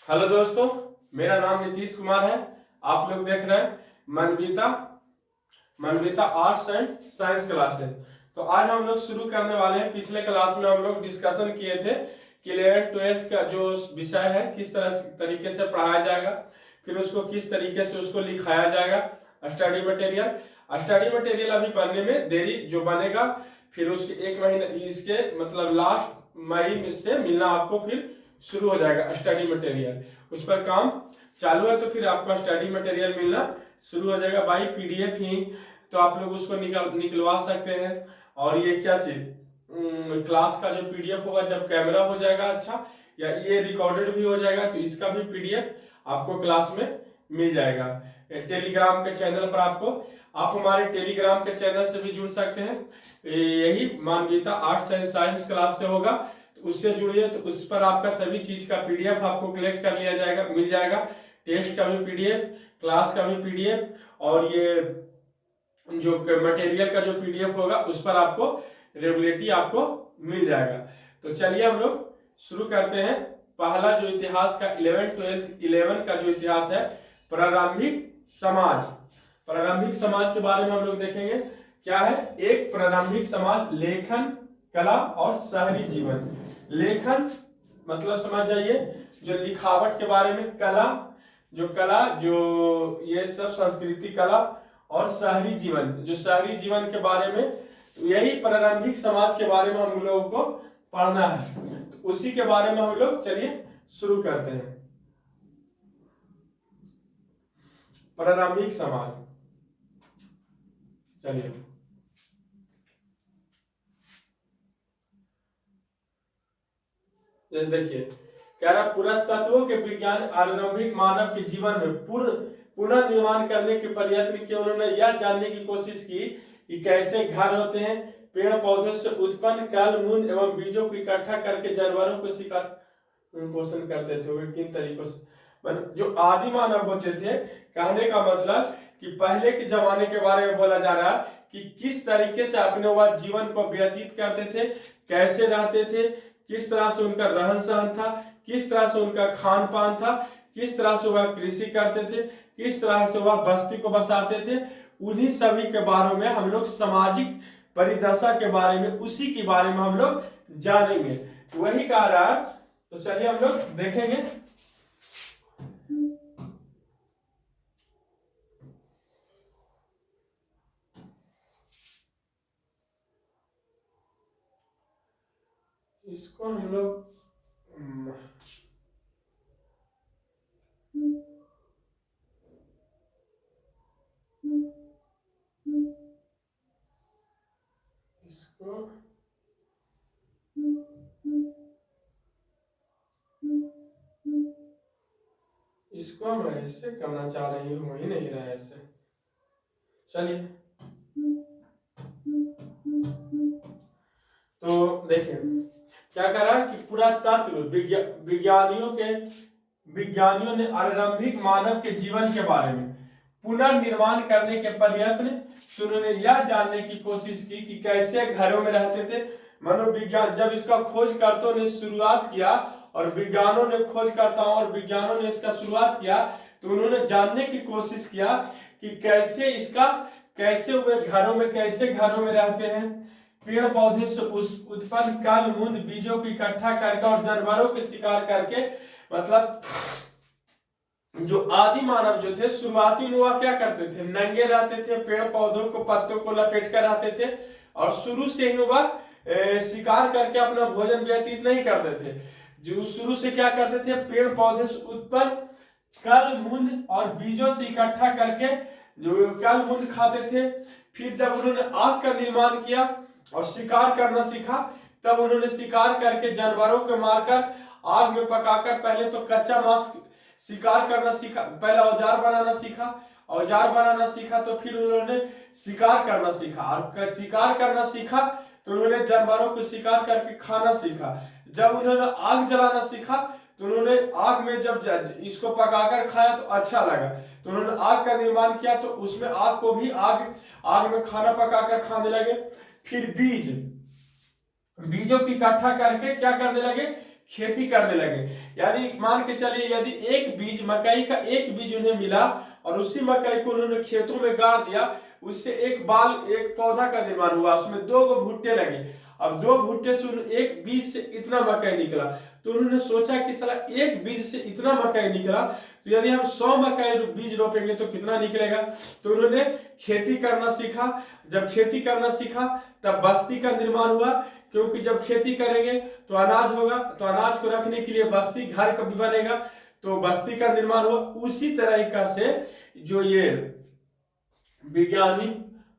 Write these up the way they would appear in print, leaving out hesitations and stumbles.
Hello दोस्तों, मेरा नाम नीतीश कुमार है। आप लोग देख रहे हैं मनविता आर्ट्स एंड साइंस क्लासेस। तो आज हम लोग शुरू करने वाले हैं। पिछले क्लास में हम लोग डिस्कशन किए थे कि 11th 12th का जो विषय है किस तरीके से पढ़ाया जाएगा, फिर उसको किस तरीके से उसको लिखाया जाएगा। स्टडी मटेरियल अभी बनने में देरी जो बनेगा, फिर उसके एक महीने इसके मतलब लास्ट मई से मिलना आपको फिर शुरू हो जाएगा स्टडी मटेरियल। उस पर काम चालू है, तो फिर आपका स्टडी मटेरियल मिलना शुरू हो जाएगा बाई पीडीएफ ही। तो आप लोग उसको निकलवा सकते हैं। और ये क्या चीज क्लास का जो पीडीएफ होगा, जब कैमरा हो जाएगा अच्छा, या ये रिकॉर्डेड भी हो जाएगा, तो इसका भी पीडीएफ आपको क्लास में मिल जाएगा टेलीग्राम के चैनल पर। आप हमारे टेलीग्राम के चैनल से भी जुड़ सकते हैं। यही मनविता आर्ट्स एंड साइंस क्लास से होगा, तो उससे जुड़िए। तो उस पर आपका सभी चीज का पीडीएफ आपको कलेक्ट कर लिया जाएगा, मिल जाएगा। टेस्ट का भी पीडीएफ, क्लास का भी पीडीएफ, और ये जो मटेरियल का जो पीडीएफ होगा उस पर आपको रेगुलेटरी आपको मिल जाएगा। तो चलिए हम लोग शुरू करते हैं। पहला जो इतिहास का 11 का जो इतिहास है, प्रारंभिक समाज। प्रारंभिक समाज के बारे में हम लोग देखेंगे। क्या है एक प्रारंभिक समाज? लेखन, कला और शहरी जीवन। लेखन मतलब समझ जाइए जो लिखावट के बारे में, कला जो ये सब संस्कृति कला, और शहरी जीवन जो शहरी जीवन के बारे में। तो यही प्रारंभिक समाज के बारे में हम लोगों को पढ़ना है। तो उसी के बारे में हम लोग चलिए शुरू करते हैं। प्रारंभिक समाज, चलिए देखिए कह रहा पुरातत्वों के विज्ञान आरंभिक मानव के जीवन में पुनः निर्माण करने के प्रयत्न किए। उन्होंने यह जानने की कोशिश की कि कैसे घर होते हैं, पेड़ पौधों से उत्पन्न कल मूल एवं बीजों को इकट्ठा करके जानवरों को शिकार पोषण करते थे। वे किन तरीकों से जो आदि मानव होते थे, कहने का मतलब कि पहले के जमाने के बारे में बोला जा रहा है कि किस तरीके से अपने वह जीवन को व्यतीत करते थे, कैसे रहते थे, किस तरह से उनका रहन सहन था, किस तरह से उनका खान पान था, किस तरह से वह कृषि करते थे, किस तरह से वह बस्ती को बसाते थे। उन्हीं सभी के बारे में हम लोग सामाजिक परिदशा के बारे में, उसी के बारे में हम लोग जानेंगे। तो वही कह रहा है। तो चलिए हम लोग देखेंगे। इसको हम लोग इसको मैं ऐसे करना चाह रही हूँ, हो ही नहीं रहा है ऐसे। चलिए तो देखिए क्या कह रहा है कि पुरातत्व विज्ञानियों ने आरंभिक मानव के जीवन के बारे में पुनर्निर्माण करने के प्रयत्न। उन्होंने यह जानने की कोशिश की कि कैसे घरों में रहते थे। मनोविज्ञान जब इसका खोजकर्ताओं ने शुरुआत किया, और विज्ञानों ने इसका शुरुआत किया, तो उन्होंने जानने की कोशिश किया कि कैसे वे घरों में रहते हैं। पेड़ पौधे से उत्पन्न कल मूल बीजों को इकट्ठा करके और जानवरों के शिकार करके, मतलब जो आदि मानव जो थे शुरुआती में वह क्या करते थे, नंगे रहते थे, पेड़ पौधों को पत्तों को लपेट कर रहते थे, और शुरू से ही वह शिकार करके अपना भोजन व्यतीत नहीं करते थे। जो शुरू से क्या करते थे, पेड़ पौधे से उत्पन्न कल मूल और बीजों से इकट्ठा करके जो कल मूल खाते थे। फिर जब उन्होंने आग का निर्माण किया और शिकार करना सीखा, तब उन्होंने शिकार करके जानवरों को मारकर आग में पकाकर पहले तो कच्चा मांस शिकार करना सीखा, पहले औजार बनाना सीखा, तो फिर उन्होंने शिकार करना सीखा, और शिकार करना सीखा तो उन्होंने जानवरों को शिकार करके खाना सीखा। जब उन्होंने आग जलाना सीखा, तो उन्होंने आग में जब इसको पकाकर खाया तो अच्छा लगा, तो उन्होंने आग का निर्माण किया, तो उसमें आग में खाना पकाकर खाने लगे। फिर बीजों को इकट्ठा करके क्या करने लगे, खेती करने लगे। यानी मान के चलिए यदि एक बीज मकई का एक बीज उन्हें मिला और उसी मकई को उन्होंने खेतों में गाड़ दिया, उससे एक पौधा का निर्माण हुआ, उसमें 2 भुट्टे लगे। अब 2 भुट्टे से एक बीज से इतना मकई निकला, तो उन्होंने सोचा कि साला एक बीज से इतना मकई निकला, तो यदि हम 100 मकई बीज रोपेंगे तो कितना निकलेगा। तो उन्होंने खेती करना सीखा। जब खेती करना सीखा तब बस्ती का निर्माण हुआ, क्योंकि जब खेती करेंगे तो अनाज होगा, तो अनाज को रखने के लिए बस्ती घर कभी बनेगा, तो बस्ती का निर्माण हुआ। उसी तरीका से जो ये वैज्ञानिक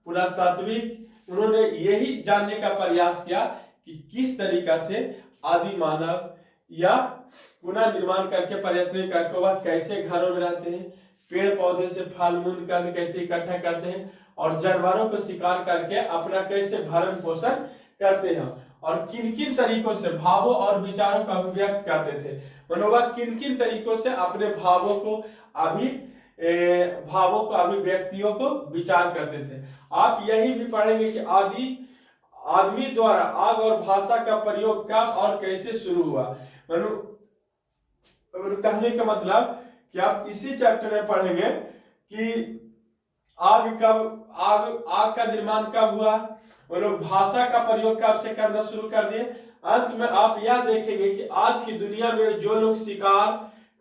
पुरातात्विक उन्होंने यही जानने का प्रयास किया कि किस तरीका से आदि मानव या पुनः निर्माण करके प्रयत्न करके वह कैसे घरों में रहते हैं, पेड़ पौधे से फल मूल कंद कैसे इकट्ठा करते हैं, और जानवरों को शिकार करके अपना कैसे भरण पोषण करते हैं, और किन किन तरीकों से भावों और विचारों का अभिव्यक्त करते थे। मनोवा किन किन तरीकों से अपने भावों को अभिव्यक्तियों को विचार करते थे। आप यही भी पढ़ेंगे कि आदमी द्वारा आग और भाषा का प्रयोग कब और कैसे शुरू हुआ। कहने का मतलब कि आप इसी चैप्टर में पढ़ेंगे कि आग का निर्माण कब हुआ, वो लोग भाषा का प्रयोग कब से करना शुरू कर दिए। अंत में आप यह देखेंगे कि आज की दुनिया में जो लोग शिकार,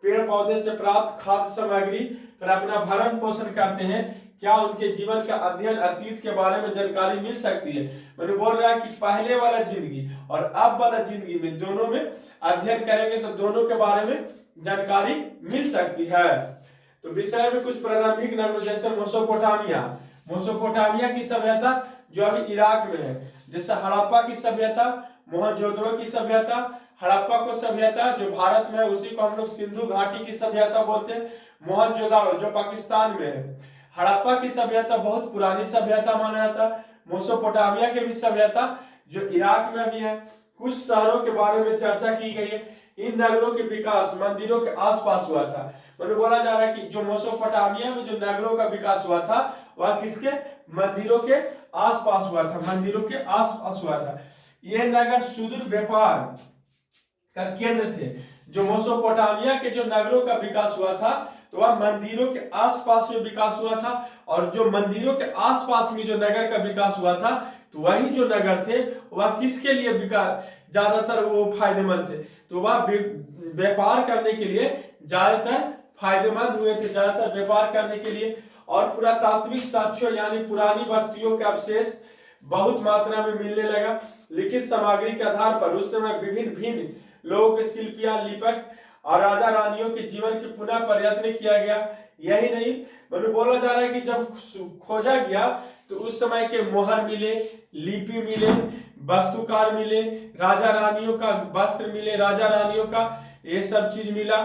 पेड़ पौधे से प्राप्त खाद्य सामग्री पर अपना भरण पोषण करते हैं, क्या उनके जीवन का अध्ययन अतीत के बारे में जानकारी मिल सकती है। मैंने बोल रहा है कि पहले वाला जिंदगी और अब वाला जिंदगी में दोनों में अध्ययन करेंगे तो दोनों के बारे में जानकारी मिल सकती है। तो विषय में कुछ प्रारंभिक नगरों जैसे मोसोपोटामिया की सभ्यता जो अभी इराक में है, जैसे हड़प्पा की सभ्यता, मोहनजोदड़ो की सभ्यता। हड़प्पा को सभ्यता जो भारत में है उसी को हम लोग सिंधु घाटी की सभ्यता बोलते हैं। मोहनजोदड़ो जो पाकिस्तान में है। हड़प्पा की सभ्यता बहुत पुरानी सभ्यता माना जाता है। मोसोपोटामिया की भी सभ्यता जो इराक में भी है। कुछ शहरों के बारे में चर्चा की गई है। इन नगरों के विकास मंदिरों के आसपास हुआ था। मतलब बोला जा रहा है कि जो मोसोपोटामिया में जो नगरों का विकास हुआ था वह किसके, मंदिरों के आसपास हुआ था, मंदिरों के आसपास हुआ था। ये नगर सुदूर व्यापार का केंद्र थे। जो मोसोपोटामिया के जो नगरों का विकास हुआ था तो वह मंदिरों के आसपास में विकास हुआ था, और जो मंदिरों के आसपास में जो नगर का विकास हुआ था तो वही जो नगर थे वह किसके लिए विकास ज्यादातर वो फायदेमंद थे, तो वह व्यापार करने के लिए ज्यादातर फायदेमंद हुए थे, ज्यादातर व्यापार करने के लिए। और पुरातात्विक साक्ष्यों यानी पुरानी बस्तियों के अवशेष बहुत मात्रा में मिलने लगा। लिखित सामग्री के आधार पर उस समय विभिन्न लोगों के शिल्पियां, लिपक और राजा रानियों के जीवन के पुनः प्रयत्न किया गया। यही नहीं, मतलब बोला जा रहा है कि जब खोजा गया तो उस समय के मोहर मिले, लिपि मिले, वस्तुकार मिले, राजा रानियों का वस्त्र मिले, राजा रानियों का ये सब चीज मिला,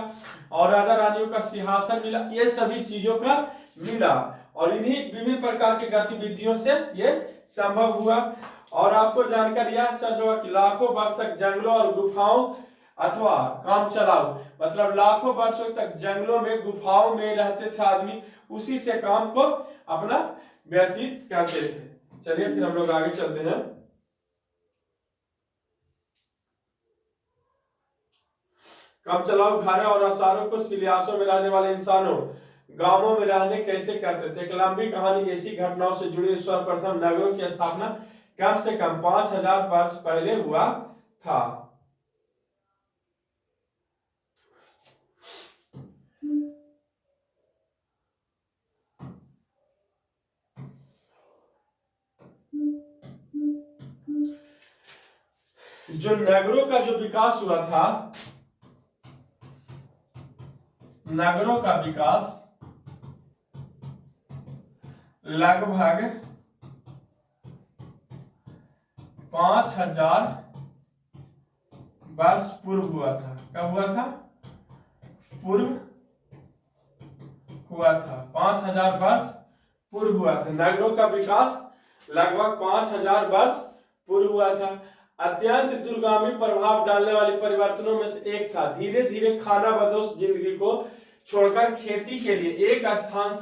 और राजा रानियों का सिंहासन मिला, ये सभी चीजों का मिला। और इन्हीं विभिन्न प्रकार की गतिविधियों से ये संभव हुआ। और आपको जानकारी यह होगा कि लाखों वर्ष तक जंगलों और गुफाओं अथवा काम चलाओ, मतलब लाखों वर्षों तक जंगलों में गुफाओं में रहते थे आदमी, उसी से काम को अपना व्यतीत करते थे। चलिए फिर हम लोग आगे चलते हैं। काम चलाओ घरों और आसारों को सिलियासों में रहने वाले इंसानों गांवों में रहने कैसे करते थे। एक लंबी कहानी ऐसी घटनाओं से जुड़ी सर्वप्रथम नगरों की स्थापना कम से कम 5000 वर्ष पहले हुआ था। जो नगरों का जो विकास हुआ था, नगरों का विकास लगभग 5000 वर्ष पूर्व हुआ था। कब हुआ था? पूर्व हुआ था, 5000 वर्ष पूर्व हुआ था। नगरों का विकास लगभग 5000 वर्ष पूर्व हुआ था। अत्यंत दूरगामी प्रभाव डालने वाले परिवर्तनों में से एक था धीरे धीरे खानाबदोश जिंदगी को छोड़कर खेती के लिए एक स्थान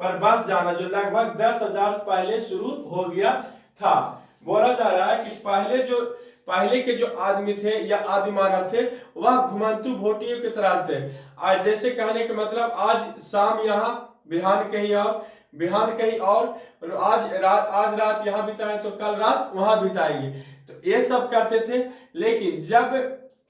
पर बस जाना, जो लगभग 10,000 पहले शुरू हो गया था। बोला जा रहा है कि पहले जो पहले के जो आदमी थे या आदि मानव थे वह घुमंतु भोटियों की तरह थे। आज जैसे कहने का मतलब आज शाम यहाँ, बिहान कहीं और, बिहान कहीं और, आज रात यहाँ बिताएं तो कल रात वहां बिताएंगे, तो ये सब करते थे। लेकिन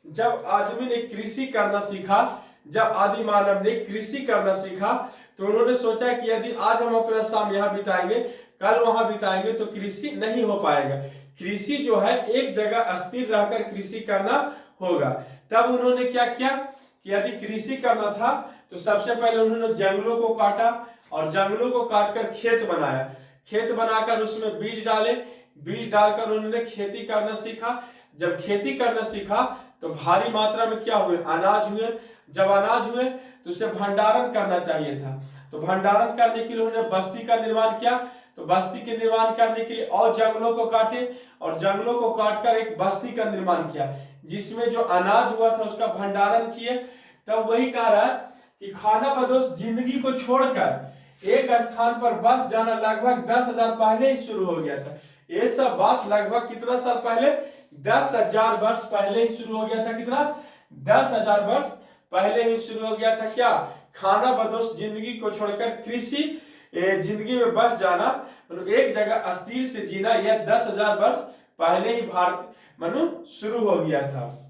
जब आदमी ने कृषि करना सीखा, जब आदि मानव ने कृषि करना सीखा, तो उन्होंने सोचा कि यदि आज हम अपना शाम यहाँ बिताएंगे, कल वहां बिताएंगे तो कृषि नहीं हो पाएगा। कृषि जो है एक जगह स्थिर रहकर कृषि करना होगा। तब उन्होंने क्या किया कि यदि कृषि करना था तो सबसे पहले उन्होंने जंगलों को काटा और जंगलों को काटकर खेत बनाया। खेत बनाकर उसमें बीज डाले, बीज डालकर उन्होंने खेती करना सीखा। जब खेती करना सीखा तो भारी मात्रा में क्या हुए, अनाज हुए। जब अनाज हुए तो उसे भंडारण करना चाहिए था, तो भंडारण करने के लिए उन्होंने बस्ती का निर्माण किया। तो बस्ती के निर्माण करने के लिए और जंगलों को काटे और जंगलों को काटकर एक बस्ती का निर्माण किया, जिसमें जो अनाज हुआ था उसका भंडारण किए। तब वही कह रहा है कि खाना बदोश जिंदगी को छोड़कर एक स्थान पर बस जाना लगभग 10,000 पहले ही शुरू हो गया था। ये सब बात लगभग कितना साल पहले, 10,000 वर्ष पहले ही शुरू हो गया था। कितना, 10,000 वर्ष पहले ही शुरू हो गया था। क्या, खाना बदोश जिंदगी को छोड़कर कृषि जिंदगी में बस जाना, मतलब एक जगह अस्थिर से जीना, यह 10,000 वर्ष पहले ही भारत शुरू हो गया था।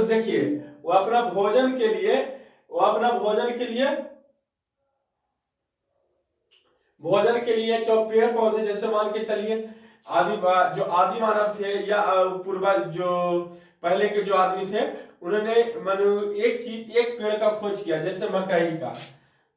देखिए वो अपना भोजन के लिए जो पेड़ पौधे, जैसे मान के चलिए जो आदि मानव थे या पूर्वज जो पहले के जो आदमी थे, उन्होंने एक पेड़ का खोज किया, जैसे मकई का।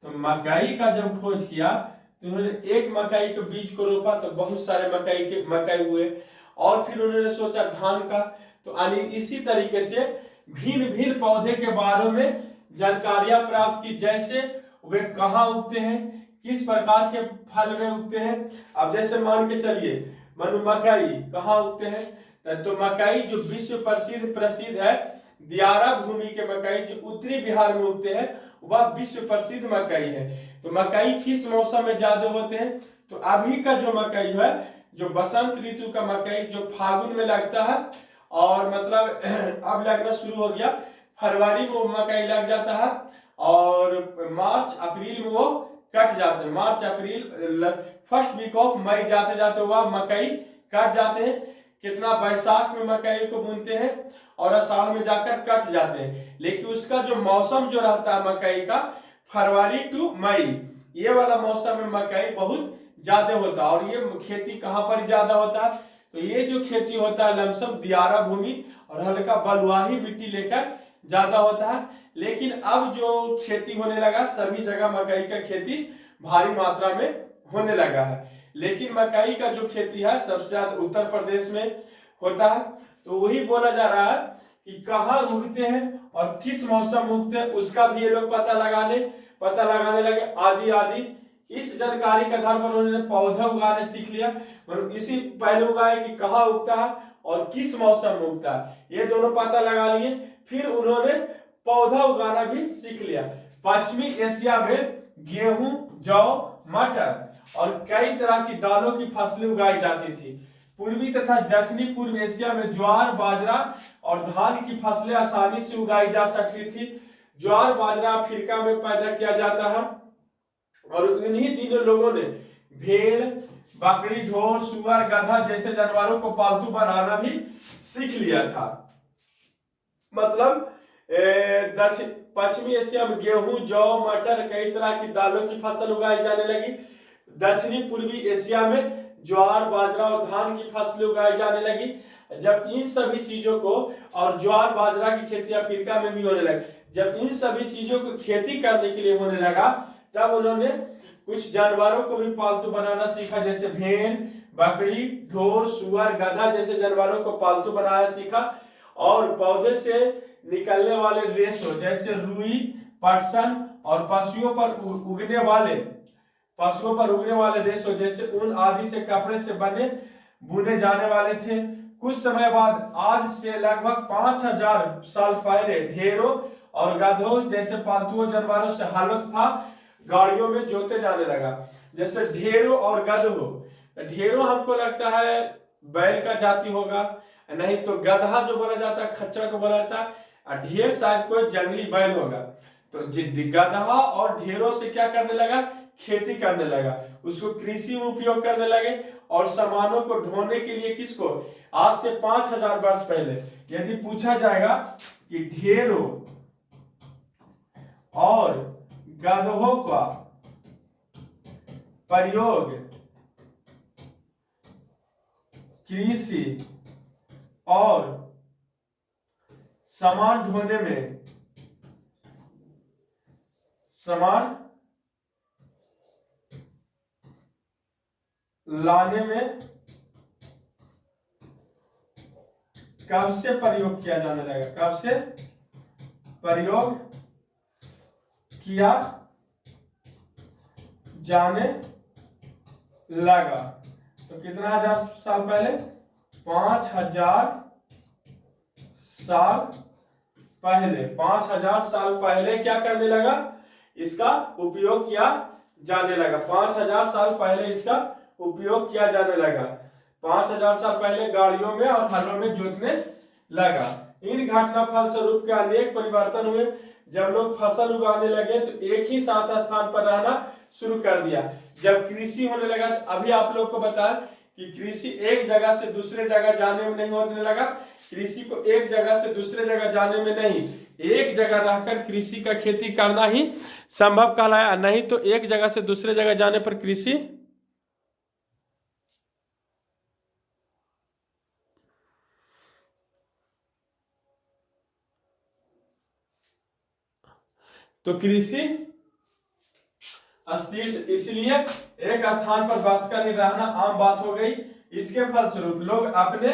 तो मकई का जब खोज किया तो उन्होंने एक मकई के बीज को रोपा तो बहुत सारे मकई हुए। और फिर उन्होंने सोचा धान का, तो इसी तरीके से भिन्न भिन्न पौधे के बारे में जानकारियां प्राप्त की, जैसे वे कहाँ उगते हैं, किस प्रकार के फल में उगते हैं। अब जैसे मान के चलिए मकई कहाँ उगते हैं, तो मकई जो विश्व प्रसिद्ध है, दियारा भूमि के मकई जो उत्तरी बिहार में उगते हैं, वह विश्व प्रसिद्ध मकई है। तो मकई किस मौसम में ज्यादा होते हैं, तो अभी का जो मकई है, जो बसंत ऋतु का मकई जो फागुन में लगता है, और मतलब अब लगना शुरू हो गया, फरवरी में मकई लग जाता है और मार्च अप्रैल में वो कट जाते हैं। March April first week of May जाते जाते वह मकई कट जाते हैं। कितना, बैसाख में मकई को बुनते हैं और आषाढ़ में जाकर कट जाते हैं। लेकिन उसका जो मौसम जो रहता है मकई का, फरवरी टू मई, ये वाला मौसम में मकई बहुत ज्यादा होता है। और ये खेती कहाँ पर ज्यादा होता है, तो ये जो खेती होता है लमसम दियारा भूमि और हल्का बलुआही मिट्टी लेकर ज्यादा होता है। लेकिन अब जो खेती होने लगा, सभी जगह मकई का खेती भारी मात्रा में होने लगा है। लेकिन मकई का जो खेती है सबसे ज्यादा उत्तर प्रदेश में होता है। तो वही बोला जा रहा है कि कहाँ उगते हैं और किस मौसम उगते हैं, उसका भी ये लोग पता लगाने लगे। आदि इस जानकारी के आधार पर उन्होंने पौधा उगाने सीख लिया। मतलब इसी पहले उगाए कि कहाँ उगता है और किस मौसम में उगता है, ये दोनों पता लगा लिए। फिर उन्होंने पौधा उगाना भी सीख लिया। पश्चिमी एशिया में गेहूं, जौ, मटर और कई तरह की दालों की फसलें उगाई जाती थी। पूर्वी तथा दक्षिणी पूर्व एशिया में ज्वार, बाजरा और धान की फसलें आसानी से उगाई जा सकती थी। ज्वार बाजरा अफ्रीका में पैदा किया जाता है और इन्हीं दिनों लोगों ने भेड़, बकरी, ढोर, सुअर, गधा जैसे जानवरों को पालतू बनाना भी सीख लिया था। मतलब पश्चिमी एशिया में गेहूं, जौ, मटर, कई तरह की दालों की फसल उगाई जाने लगी। दक्षिणी पूर्वी एशिया में ज्वार, बाजरा और धान की फसलें उगाई जाने लगी। जब इन सभी चीजों को, और ज्वार बाजरा की खेती अफ्रीका में भी होने लगी, जब इन सभी चीजों को खेती करने के लिए होने लगा, तब उन्होंने कुछ जानवरों को भी पालतू बनाना सीखा, जैसे भेड़, बकरी, ढोर, सुअर, गधा जैसे जानवरों को पालतू बनाना सीखा। और पौधे से निकलने वाले रेशो जैसे रुई, पटसन और पशुओं पर उगने वाले रेशो जैसे ऊन आदि से कपड़े से बुने जाने वाले थे। कुछ समय बाद, आज से लगभग 5,000 साल पहले, ढेरों और गधों जैसे पालतू जानवरों से हालत था, गाड़ियों में जोते जाने लगा। जैसे ढेरों और गधों, ढेरों हमको लगता है बैल का जाति होगा, नहीं तो गधा जो बोला जाता है खच्चर को बोला जाता है, और ढेर शायद कोई जंगली बैल होगा। तो गधा और ढेरों से क्या करने लगा, खेती करने लगा, उसको कृषि में उपयोग करने लगे। और सामानों को ढोने के लिए किसको, आज से 5000 वर्ष पहले यदि पूछा जाएगा कि ढेरों और गधों का प्रयोग कृषि और सामान ढोने में, सामान लाने में कब से प्रयोग किया जाने लगा, कब से प्रयोग किया जाने लगा? तो कितना हजार साल पहले, 5000 साल पहले, 5000 साल पहले क्या करने लगा, इसका उपयोग किया जाने लगा। 5000 साल पहले इसका उपयोग किया जाने लगा। 5000 साल पहले गाड़ियों में और हलों में जोतने लगा। इन घटना फल स्वरूप के अनेक परिवर्तन हुए। जब लोग फसल उगाने लगे तो एक ही साथ स्थान पर रहना शुरू कर दिया। जब कृषि होने लगा तो अभी आप लोग को बताया कि कृषि एक जगह से दूसरे जगह जाने में नहीं होने लगा। कृषि को एक जगह से दूसरे जगह जाने में नहीं, एक जगह रहकर कृषि का खेती करना ही संभव कहलाया, नहीं तो एक जगह से दूसरे जगह जाने पर कृषि तो कृषि अस्थिर, इसलिए एक स्थान पर बस कर ही रहना आम बात हो गई। इसके फलस्वरूप लोग अपने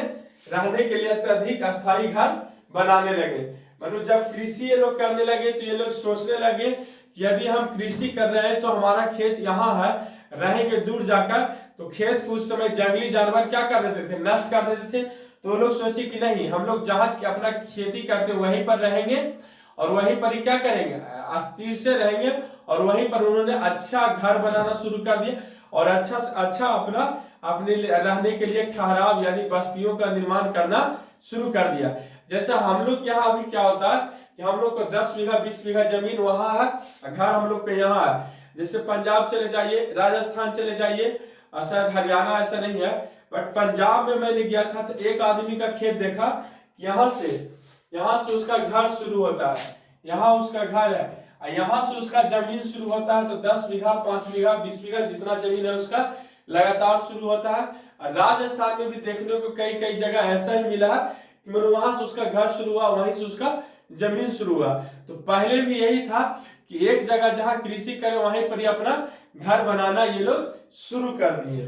रहने के लिए अत्यधिक अस्थायी घर बनाने लगे। मतलब जब कृषि ये लोग करने लगे तो ये लोग सोचने लगे कि यदि हम कृषि कर रहे हैं तो हमारा खेत यहाँ है, रहेंगे दूर जाकर तो खेत को उस समय जंगली जानवर क्या कर देते थे, नष्ट कर देते थे। तो लोग सोचे कि नहीं, हम लोग जहाँ अपना खेती करते वहीं पर रहेंगे और वहीं पर ही क्या करेंगे, अस्थिर से रहेंगे। और वहीं पर उन्होंने अच्छा घर बनाना शुरू कर दिया और अच्छा से अच्छा अपना अपने रहने के लिए ठहराव यानी बस्तियों का निर्माण करना शुरू कर दिया। जैसा हम लोग यहाँ अभी क्या होता है कि हम लोग को 10 बीघा 20 बीघा जमीन वहां है, घर हम लोग के यहाँ है। जैसे पंजाब चले जाइए, राजस्थान चले जाइए, शायद हरियाणा ऐसा नहीं है, बट पंजाब में मैंने गया था तो एक आदमी का खेत देखा, यहाँ से उसका घर शुरू होता है, यहाँ उसका घर है, यहाँ से उसका जमीन शुरू होता है। तो 10 बीघा 5 बीघा 20 बीघा जितना जमीन है उसका लगातार शुरू होता है। राजस्थान में भी देखने को कई कई जगह ऐसा ही मिला है कि मतलब वहां से उसका घर शुरू हुआ, वहीं से उसका जमीन शुरू हुआ। तो पहले भी यही था कि एक जगह जहां कृषि करें वहीं पर ही अपना घर बनाना ये लोग शुरू कर दिए।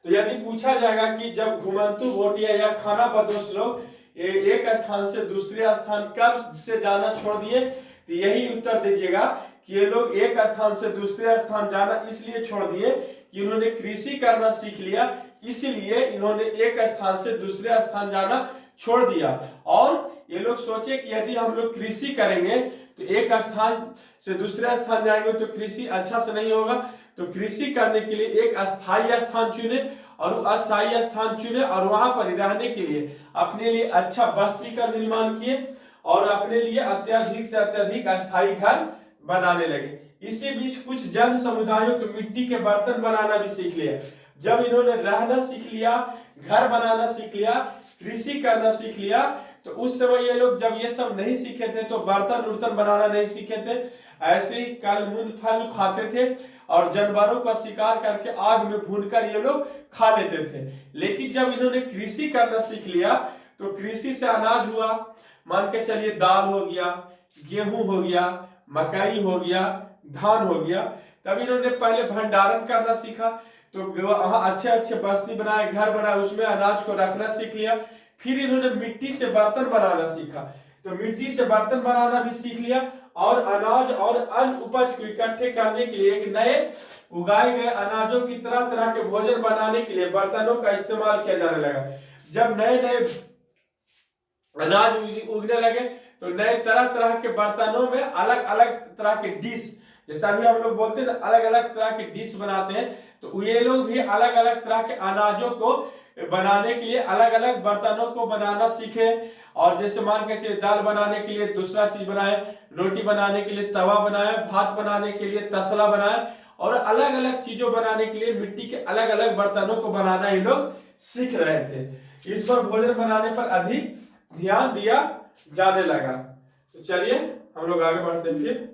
तो यदि पूछा जाएगा कि जब घुमंतु भोटिया या खाना बदोश लोग एक स्थान से दूसरे स्थान कब से जाना छोड़ दिए, तो यही उत्तर दीजिएगा कि ये लोग एक स्थान से दूसरे स्थान जाना इसलिए छोड़ दिए कि इन्होंने कृषि करना सीख लिया, इसलिए इन्होंने एक स्थान से दूसरे स्थान जाना छोड़ दिया। और ये लोग सोचे कि यदि हम लोग कृषि करेंगे तो एक स्थान से दूसरे स्थान जाएंगे तो कृषि अच्छा से नहीं होगा। तो कृषि करने के लिए एक अस्थायी स्थान चुने और अस्थायी स्थान चुने और वहां पर रहने के लिए अपने लिए अच्छा बस्ती का निर्माण किए और अपने लिए अत्यधिक से अत्यधिक अस्थायी घर बनाने लगे। इसी बीच कुछ जन समुदायों के मिट्टी के बर्तन बनाना भी सीख लिया। जब इन्होंने रहना सीख लिया, घर बनाना सीख लिया, कृषि करना सीख लिया, तो उस समय ये लोग जब ये सब नहीं सीखे थे तो बर्तन उर्तन बनाना नहीं सीखे थे, ऐसे ही कल मूंग फल खाते थे और जानवरों का शिकार करके आग में भूनकर ये लोग खा लेते थे। लेकिन जब इन्होंने कृषि करना सीख लिया तो कृषि से अनाज हुआ, मान के चलिए दाल हो गया, गेहूं हो गया, मकई हो गया, धान हो गया। तब इन्होंने पहले भंडारण करना सीखा, तो वहां अच्छे अच्छे बस्ती बनाए, घर बनाए, उसमें अनाज को रखना सीख लिया। फिर इन्होंने मिट्टी से बर्तन बनाना सीखा, तो मिट्टी से बर्तन बनाना भी सीख लिया और अनाज और अन्न उपज को इकट्ठे करने के लिए एक नए उगाए गए अनाजों की तरह तरह के भोजन बनाने के लिए बर्तनों का इस्तेमाल किया जाने लगा। जब नए नए अनाज उगने लगे तो नए तरह तरह के बर्तनों में अलग अलग तरह के डिश, जैसा भी हम लोग बोलते हैं अलग अलग तरह के डिश बनाते हैं, तो ये लोग भी अलग अलग तरह के अनाजों को बनाने के लिए अलग अलग बर्तनों को बनाना सीखे। और जैसे मान के चलिए दाल बनाने के लिए दूसरा चीज बनाए, रोटी बनाने के लिए तवा बनाए, भात बनाने के लिए तसला बनाए, और अलग अलग चीजों बनाने के लिए मिट्टी के अलग अलग बर्तनों को बनाना ये लोग सीख रहे थे। इस पर भोजन बनाने पर अधिक ध्यान दिया जाने लगा। तो चलिए हम लोग आगे बढ़ते हैं फिर।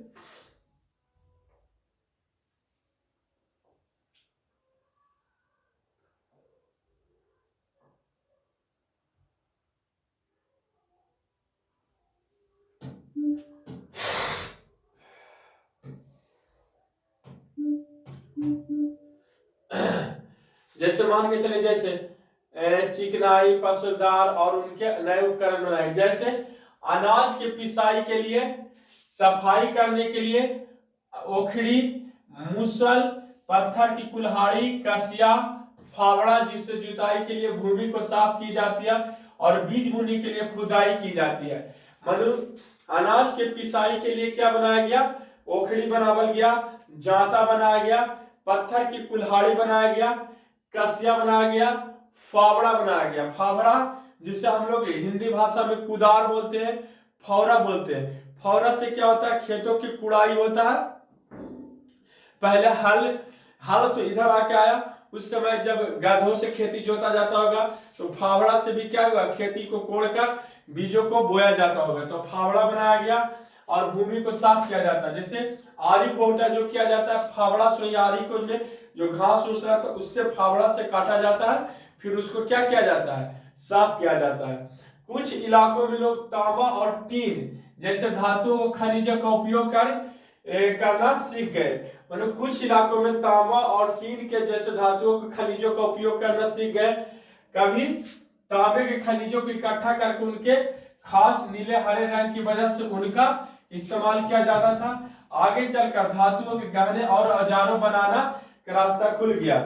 जैसे मान के चले, जैसे चिकनाई, पशुदार और उनके नए उपकरण बनाए, जैसे अनाज के पिसाई के लिए, सफाई करने के लिए ओखड़ी, मूसल, पत्थर की कुल्हाड़ी, कसिया, फावड़ा जिससे जुताई के लिए भूमि को साफ की जाती है, और बीज बोने के लिए खुदाई की जाती है। मतलब अनाज के पिसाई के लिए क्या बनाया गया, ओखड़ी बनावल गया, जांता बनाया गया, पत्थर की कुल्हाड़ी बनाया गया, कसिया बनाया गया, फावड़ा बनाया गया। फावड़ा जिसे हम लोग हिंदी भाषा में कुदार बोलते हैं, फौरा बोलते हैं। फौरा से क्या होता है, खेतों की कुड़ाई होता है। पहले हल तो इधर आके आया, उस समय जब गधों से खेती जोता जाता होगा, तो फावड़ा से भी क्या हुआ, खेती को कोड़कर बीजों को बोया जाता होगा। तो फावड़ा बनाया गया और भूमि को साफ किया जाता है। जैसे आरी कोटा जो किया जाता है, फावड़ा से आरी को में जो घास उस रहा था उससे फावड़ा से काटा जाता है, फिर उसको क्या किया जाता है, साफ किया जाता है। कुछ इलाकों में लोग तांबा और टीन जैसे धातुओं को खनिजों का उपयोग करना सीख गए। मतलब कुछ इलाकों में तांबा और टीन के जैसे धातुओं के खनिजों का उपयोग करना सीख गए। कभी तांबे के खनिजों को इकट्ठा करके उनके खास नीले हरे रंग की वजह से उनका इस्तेमाल किया जाता था। आगे चलकर धातुओं के गहने और औजारों बनाना का रास्ता खुल गया।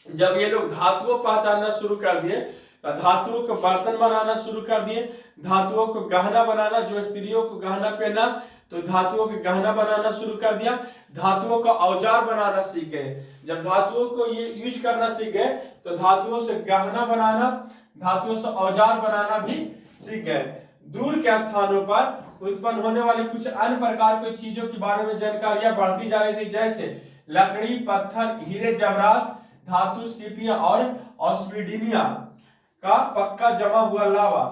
जब ये लोग धातुओं पहचानना शुरू कर दिए, तो धातुओं को बर्तन बनाना शुरू कर दिए, धातुओं को गहना बनाना, जो स्त्रियों को गहना पहना तो धातुओं के गहना बनाना शुरू कर दिया। धातुओं का औजार बनाना सीख गए। जब धातुओं को ये यूज करना सीख गए, तो धातुओं से गहना बनाना, धातुओं से औजार बनाना भी सीख गए। दूर के स्थानों पर उत्पन्न होने वाली कुछ अन्य प्रकार की चीजों के बारे में जानकारियां बढ़ती जा रही थी, जैसे लकड़ी, पत्थर, हीरे जवाहरात, धातु, सीपियां और ऑस्मिडिनिया का पक्का जमा हुआ लावा।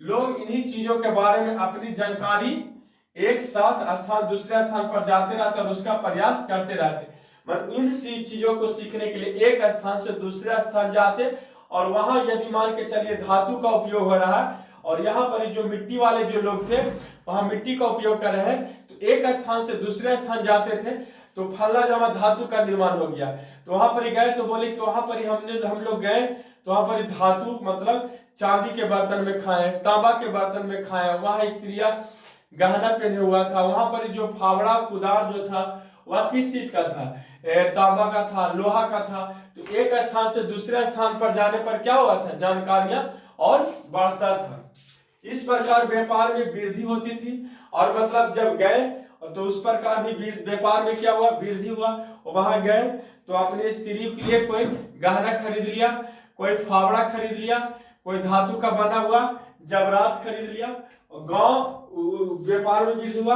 लोग इन्हीं चीजों के बारे में अपनी जानकारी एक साथ स्थान दूसरे स्थान पर जाते रहते और उसका प्रयास करते रहते। मतलब इन चीजों को सीखने के लिए एक स्थान से दूसरे स्थान जाते, और वहां यदि मान के चलिए धातु का उपयोग हो रहा है और यहाँ पर जो मिट्टी वाले जो लोग थे वहां मिट्टी का उपयोग कर रहे हैं, तो एक स्थान से दूसरे स्थान जाते थे, तो फला जमा धातु का निर्माण हो गया। तो वहां पर गए तो बोले कि वहां पर हम लोग गए तो वहां पर धातु मतलब चांदी के बर्तन में खाए, तांबा के बर्तन में खाए, वहां स्त्रियां गहना पहने हुआ था। वहां पर जो फावड़ा कुदार जो था वह किस चीज का था, तांबा का था, लोहा का था। तो एक स्थान से दूसरे स्थान पर जाने पर क्या हुआ था, जानकारियां और बढ़ता था। इस प्रकार व्यापार में वृद्धि होती थी। और मतलब जब गए तो उस प्रकार भी व्यापार में क्या हुआ, वृद्धि हुआ। वहां गए तो अपने स्त्री के लिए कोई गहना खरीद लिया, कोई फावड़ा खरीद लिया, कोई धातु का बना हुआ जबरात खरीद लिया। गांव व्यापार में वृद्धि हुआ,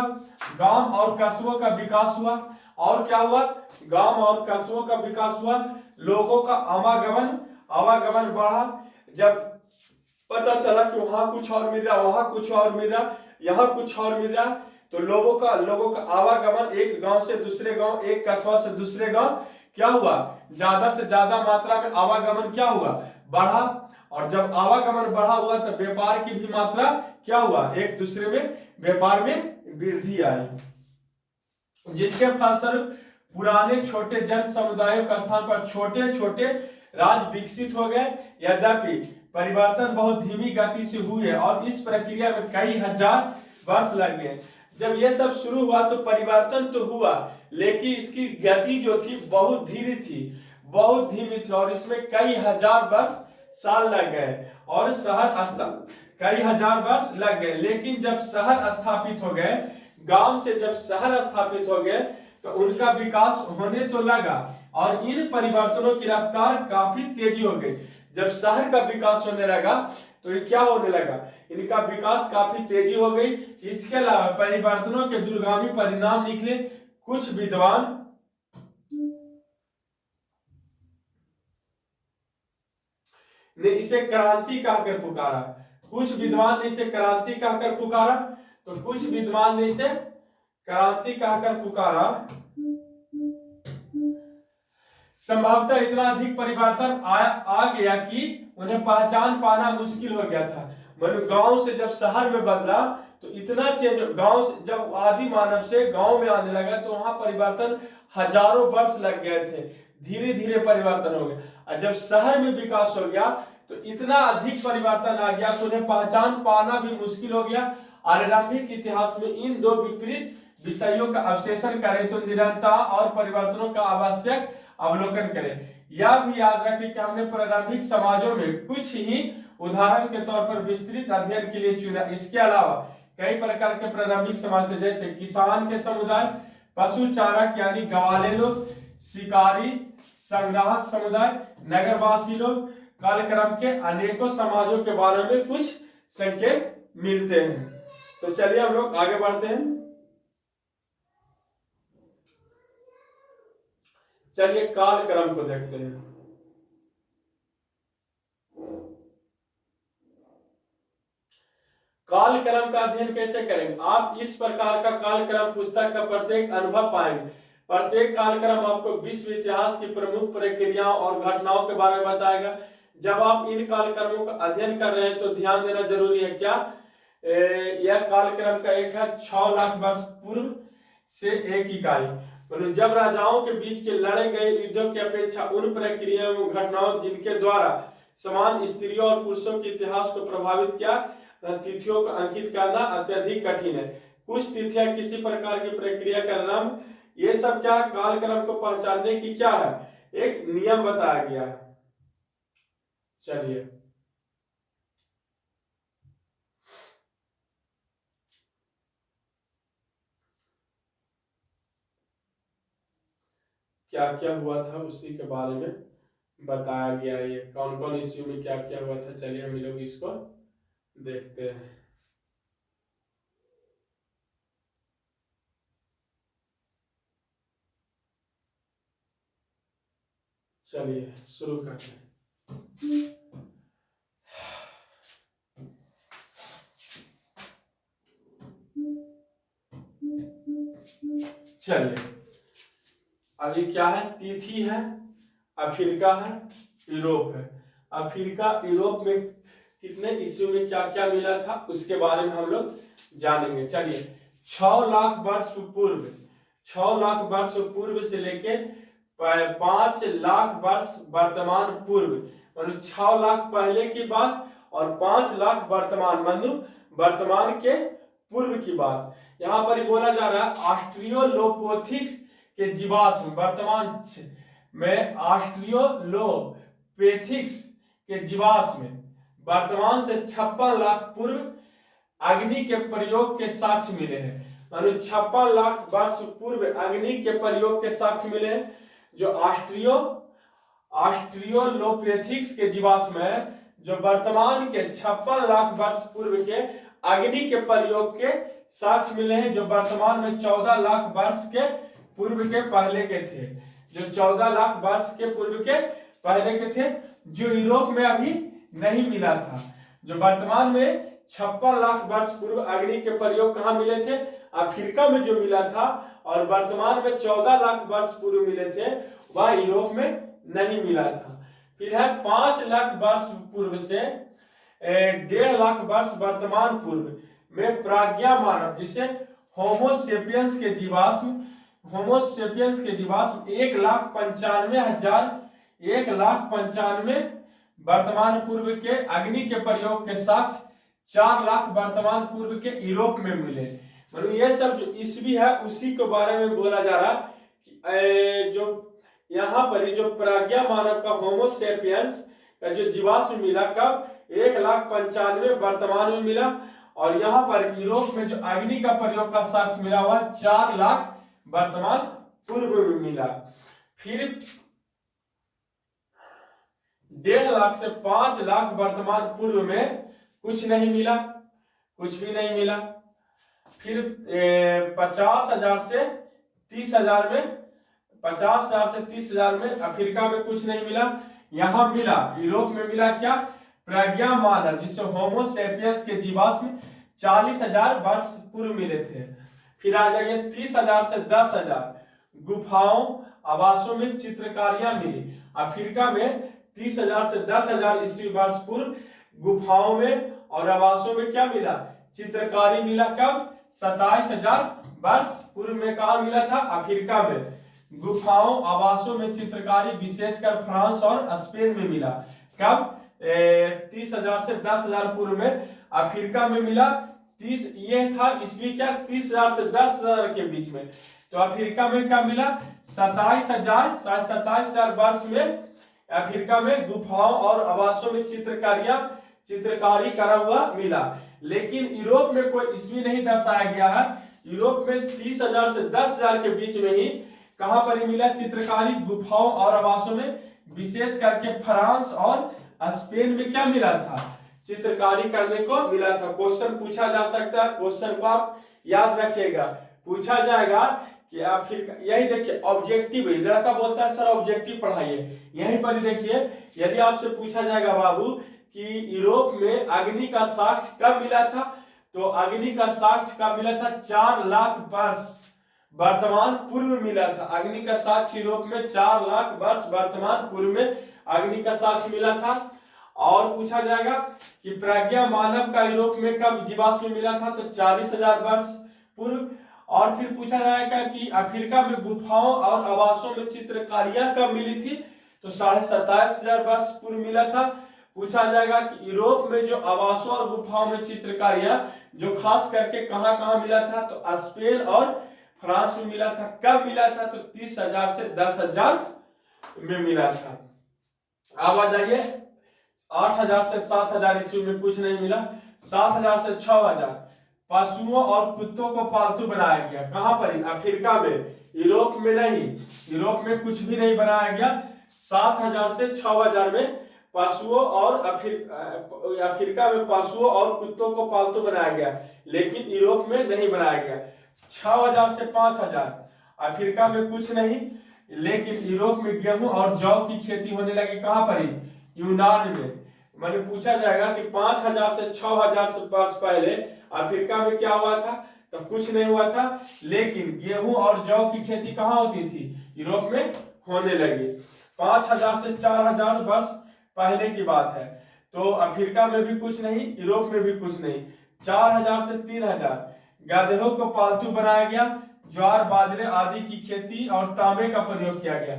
गांव और कस्बों का विकास हुआ। और क्या हुआ, गांव और कस्बों का विकास हुआ, लोगों का आवागमन बढ़ा। जब पता चला कि वहां कुछ और मिल रहा, वहां कुछ और मिल रहा, यहाँ कुछ और मिल रहा, तो लोगों का आवागमन एक गांव से दूसरे गांव, एक कस्बा से दूसरे गांव क्या हुआ, ज्यादा से ज्यादा मात्रा में आवागमन क्या हुआ, बढ़ा। और जब आवागमन बढ़ा हुआ तो व्यापार की भी मात्रा क्या हुआ, एक दूसरे में व्यापार में वृद्धि आई, जिसके फलस्वरूप पुराने छोटे जन समुदायों का स्थान पर छोटे छोटे राज्य विकसित हो गए। यद्यपि परिवर्तन बहुत धीमी गति से हुए और इस प्रक्रिया में कई हजार वर्ष लग गए। जब ये सब शुरू हुआ तो परिवर्तन तो हुआ, लेकिन इसकी गति जो थी बहुत धीरे थी, बहुत धीमी थी, और इसमें कई हजार वर्ष साल लग गए। और कई हजार वर्ष लग गए। लेकिन जब शहर स्थापित हो गए, गांव से जब शहर स्थापित हो गए तो उनका विकास होने तो लगा और इन परिवर्तनों की रफ्तार काफी तेजी हो गई। जब शहर का विकास होने लगा तो ये क्या होने लगा, इनका विकास काफी तेजी हो गई। इसके अलावा परिवर्तनों के दूरगामी परिणाम निकले। कुछ विद्वान ने इसे क्रांति कहकर पुकारा। कुछ विद्वान ने इसे क्रांति कहकर पुकारा, तो कुछ विद्वान ने इसे क्रांति कहकर पुकारा। संभवतः इतना अधिक परिवर्तन आ गया कि उन्हें पहचान पाना मुश्किल हो गया था। मनु गांव से जब शहर में बदला तो इतना चेंज, गांव से जब आदि मानव से गांव में आने लगा तो वहां परिवर्तन हजारों वर्ष लग गए थे, धीरे धीरे परिवर्तन हो गया। और जब शहर में विकास हो गया तो इतना अधिक परिवर्तन आ गया कि उन्हें पहचान पाना भी मुश्किल हो गया। आरंभिक इतिहास में इन दो विपरीत विषयों का अवशेषण करें तो निरंतरता और परिवर्तनों का आवश्यक अवलोकन करें। यह भी याद रखें कि हमने प्रारंभिक समाजों में कुछ ही उदाहरण के तौर पर विस्तृत अध्ययन के लिए चुना। इसके अलावा कई प्रकार के प्रारंभिक समाज थे, जैसे किसान के समुदाय, पशु चारक यानी गवाले लोग, शिकारी संग्राहक समुदाय, नगरवासी लोग। कालक्रम के अनेकों समाजों के बारे में कुछ संकेत मिलते हैं। तो चलिए हम लोग आगे बढ़ते हैं। चलिए कालक्रम को देखते हैं। कालक्रम का अध्ययन कैसे करेंगे? आप इस प्रकार का कालक्रम पुस्तक का प्रत्येक अनुभव पाएंगे। प्रत्येक कालक्रम आपको विश्व इतिहास की प्रमुख प्रक्रियाओं और घटनाओं के बारे में बताएगा। जब आप इन कालक्रमों का अध्ययन कर रहे हैं तो ध्यान देना जरूरी है। क्या यह कालक्रम का एक है 6 लाख वर्ष पूर्व से एक इकाई। जब राजाओं के बीच के लड़े गए युद्धों की अपेक्षा उन प्रक्रियाओं घटनाओं जिनके द्वारा समान स्त्रियों और पुरुषों के इतिहास को प्रभावित किया, तिथियों को अंकित करना अत्यधिक कठिन है। कुछ तिथियां किसी प्रकार की प्रक्रिया का नाम, ये सब क्या कालक्रम को पहचानने की क्या है, एक नियम बताया गया है। चलिए क्या क्या हुआ था उसी के बारे में बताया गया है। ये कौन कौन ईस्वी में क्या क्या हुआ था, चलिए हम लोग इसको देखते हैं। चलिए शुरू करते हैं। चलिए अब ये क्या है, तिथि है, अफ्रीका है, यूरोप है। अफ्रीका यूरोप में कितने ईस्वी में क्या क्या मिला था उसके बारे में हम लोग जानेंगे। चलिए 6 लाख वर्ष पूर्व, 6 लाख वर्ष पूर्व से लेके 5 लाख वर्ष वर्तमान पूर्व, मतलब 6 लाख पहले की बात और 5 लाख वर्तमान, मतलब वर्तमान के पूर्व की बात। यहाँ पर बोला जा रहा है ऑस्ट्रियोलोपिथेकस के जीवाश्म वर्तमान में, ऑस्ट्रियोलोपिथेकस के जीवाश्म वर्तमान से 56 लाख पूर्व अग्नि के प्रयोग के साक्ष्य मिले हैं। मानो 56 लाख वर्ष पूर्व अग्नि के प्रयोग के साक्ष्य मिले हैं। जो ऑस्ट्रियोलोपिथेकस के जीवाश्म है, जो वर्तमान के 56 लाख वर्ष पूर्व के अग्नि के प्रयोग के साक्ष्य मिले हैं, जो वर्तमान में 14 लाख वर्ष के पूर्व के पहले के थे, जो 14 लाख वर्ष के पूर्व के पहले के थे, जो यूरोप में अभी नहीं मिला था। जो वर्तमान में 56 लाख वर्ष पूर्व अग्नि के प्रयोग कहाँ मिले थे, अफ्रीका में जो मिला था, और वर्तमान में 14 लाख वर्ष पूर्व मिले थे, वह यूरोप में नहीं मिला था। फिर है 5 लाख वर्ष पूर्व से 1.5 लाख वर्ष वर्तमान पूर्व में प्राज्ञा मानव, जिसे होमोसेपियंस के जीवाश्म 1,95,000 वर्तमान पूर्व के अग्नि के प्रयोग के साक्ष्य 4 लाख वर्तमान पूर्व के यूरोप में मिले। मतलब ये सब जो ईस्वी है उसी के बारे में बोला जा रहा कि जो यहाँ पर जो प्राज्ञा मानव का होमोसेपियंस का जो जीवाश्म मिला कब, 1,95,000 वर्तमान में मिला। और यहाँ पर यूरोप में जो अग्नि का प्रयोग का साक्ष्य मिला हुआ 4 लाख वर्तमान पूर्व में मिला। फिर 1.5 लाख से 5 लाख वर्तमान पूर्व में कुछ नहीं मिला, कुछ भी नहीं मिला। फिर 50,000 से 30,000 में 50,000 से 30,000 में अफ्रीका में कुछ नहीं मिला। यहाँ मिला यूरोप में मिला क्या, प्रज्ञा मानव जिससे होमो सेपियंस के जीवाश्म 40,000 वर्ष पूर्व मिले थे। फिर आ जाइए 30,000 से 10,000 गुफाओं आवासों में चित्रकारियां मिली। अफ्रीका में 30,000 से 10,000 ईस्वी वर्ष पूर्व गुफाओं में और आवासों में क्या मिला, चित्रकारी मिला। कब, 27,000 वर्ष पूर्व में कहा मिला था, अफ्रीका में। गुफाओं आवासों में चित्रकारी विशेषकर फ्रांस और स्पेन में मिला। कब, 30,000 से 10,000 पूर्व में अफ्रीका में मिला। 30 ये था ईस्वी क्या, 30,000 से 10,000 के बीच में। तो अफ्रीका में क्या मिला, 27,000 वर्ष में अफ्रीका में गुफाओं और आवासों में चित्रकारी करा हुआ मिला। लेकिन यूरोप में कोई ईस्वी नहीं दर्शाया गया है। यूरोप में 30,000 से 10,000 के बीच में ही कहां पर मिला, चित्रकारी गुफाओं और आवासों में, विशेष करके फ्रांस और स्पेन में क्या मिला था, चित्रकारी करने को मिला था। क्वेश्चन पूछा जा सकता है, क्वेश्चन को आप याद रखिएगा। पूछा जाएगा कि आप फिर यही देखिए ऑब्जेक्टिव, लड़का बोलता है सर ऑब्जेक्टिव पढ़ाइए, यहीं पर देखिए यदि आपसे पूछा जाएगा बाबू कि यूरोप में अग्नि का साक्ष्य कब मिला था, तो अग्नि का साक्ष्य कब मिला था, 4 लाख वर्ष वर्तमान पूर्व मिला था। अग्नि का साक्ष्य यूरोप में 4 लाख वर्ष वर्तमान पूर्व में अग्नि का साक्ष्य मिला था। और पूछा जाएगा कि प्रज्ञा मानव का यूरोप में कब जीवाश्म मिला था, तो 40,000 वर्ष पूर्व। और फिर पूछा जाएगा कि अफ्रीका में गुफाओं और आवासों में चित्रकारियां कब मिली थी, तो 27,500 वर्ष पूर्व मिला था। पूछा जाएगा कि यूरोप में जो आवासों और गुफाओं में चित्रकारियां जो खास करके कहां कहां मिला था, तो स्पेन और फ्रांस में मिला था। कब मिला था, तो 30,000 से 10,000 में मिला था। अब आ जाइए 8,000 से 7,000 ईस्वी में कुछ नहीं मिला। 7,000 से 6,000 पशुओं और कुत्तों को पालतू बनाया गया। कहां पर, अफ्रीका में, यूरोप में नहीं, यूरोप में कुछ भी नहीं बनाया गया। 7,000 से 6,000 में पशुओं और अफ्रीका में पशुओं और कुत्तों को पालतू बनाया गया, लेकिन यूरोप में नहीं बनाया गया। 6,000 से 5,000 अफ्रीका में कुछ नहीं, लेकिन यूरोप में गेहूं और जौ की खेती होने लगी। कहां पर, यूनान में। मैंने पूछा जाएगा कि 5,000 से 6,000 वर्ष पहले अफ्रीका में क्या हुआ था, तो कुछ नहीं हुआ था, लेकिन गेहूं और जौ की खेती कहां होती थी, यूरोप में होने लगी। 5,000 से 4,000 वर्ष पहले की बात है, तो अफ्रीका में भी कुछ नहीं, यूरोप में भी कुछ नहीं। 4,000 से 3,000 गधों को पालतू बनाया गया। ज्वार बाजरे आदि की खेती और तांबे का प्रयोग किया गया।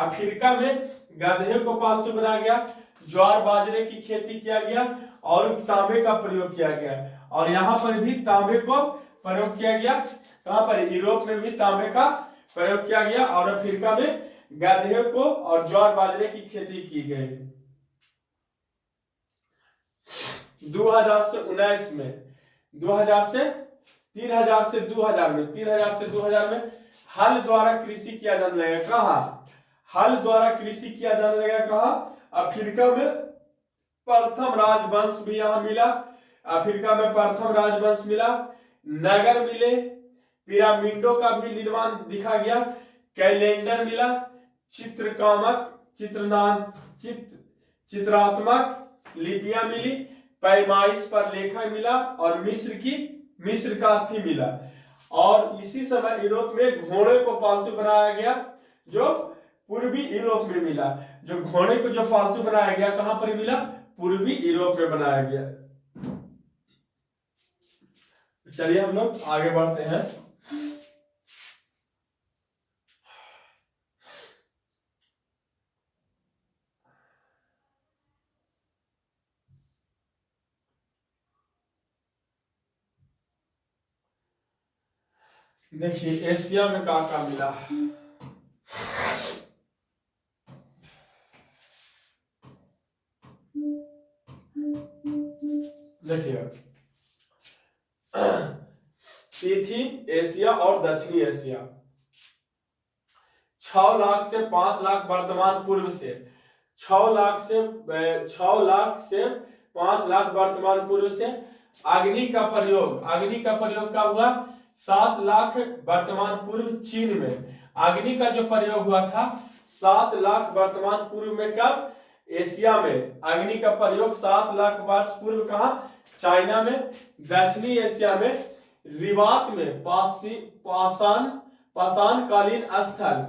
अफ्रीका में गधे को पालतू बनाया गया, ज्वार बाजरे की खेती किया गया और तांबे का प्रयोग किया गया। और यहाँ पर भी तांबे को प्रयोग किया गया। कहां पर, यूरोप में भी तांबे का प्रयोग किया गया और अफ्रीका में गधे को और ज्वार बाजरे की खेती की गई। 2000 से 19 में, 2000 से 3,000 से 2,000 में, 3,000 से 2,000 में हल द्वारा कृषि किया जाने लगा। कहा, हल द्वारा कृषि किया जाने लगा। कहा, अफ्रीका में प्रथम राजवंश भी यहां मिला। अफ्रीका में प्रथम राजवंश मिला, नगर मिले, पिरामिडों का भी निर्माण दिखा गया, कैलेंडर मिला, चित्रात्मक लिपियां मिली, पैमाइश पर लेखा मिला और मिस्र का हाथी मिला। और इसी समय यूरोप में घोड़े को पालतू बनाया गया, जो पूर्वी यूरोप में मिला। जो घोड़े को जो पालतू बनाया गया कहां पर मिला, पूर्वी यूरोप में बनाया गया। चलिए हम लोग आगे बढ़ते हैं। देखिए एशिया में का मिला, देखिए तिथि एशिया और दक्षिणी एशिया, 6 लाख से 5 लाख वर्तमान पूर्व से, 6 लाख से 5 लाख वर्तमान पूर्व से। अग्नि का प्रयोग कब हुआ? 7 लाख वर्तमान पूर्व चीन में। अग्नि का जो प्रयोग हुआ था 7 लाख वर्तमान पूर्व में, कब? एशिया में। अग्नि का प्रयोग 7 लाख वर्ष पूर्व कहा? चाइना में। दक्षिणी एशिया में रिवात में पाषाण कालीन स्थल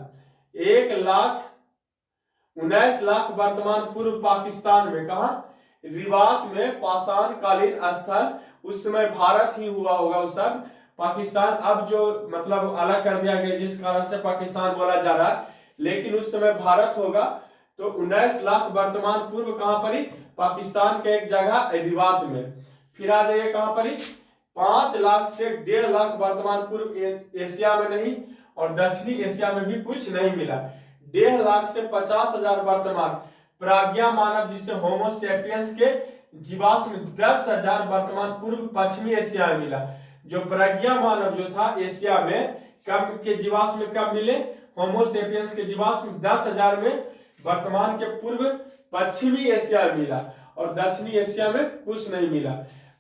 1,19 लाख वर्तमान पूर्व पाकिस्तान में। कहा? रिवात में पाषाण कालीन स्थल। उस समय भारत ही हुआ होगा उस सब, पाकिस्तान अब जो मतलब अलग कर दिया गया जिस कारण से पाकिस्तान बोला जा रहा है, लेकिन उस समय भारत होगा। तो 19 लाख वर्तमान पूर्व कहां पर? पाकिस्तान के एक जगह रिवात में। फिर आ जाइए कहां पर? 5 लाख से 1.5 लाख वर्तमान पूर्व एशिया में नहीं, और दक्षिणी एशिया में भी कुछ नहीं मिला। 1.5 लाख से 50,000 वर्तमान प्राज्ञा मानव जिसे होमो सेपियंस के जीवाश्म 10,000 वर्तमान पूर्व पश्चिमी एशिया में मिला। जो प्रज्ञा मानव जो था एशिया में कब के जीवाश्म कब मिले? होमो सेपियंस के जीवाश्म 10,000 में वर्तमान के पूर्व पश्चिमी एशिया में मिला, और दक्षिणी एशिया में कुछ नहीं मिला।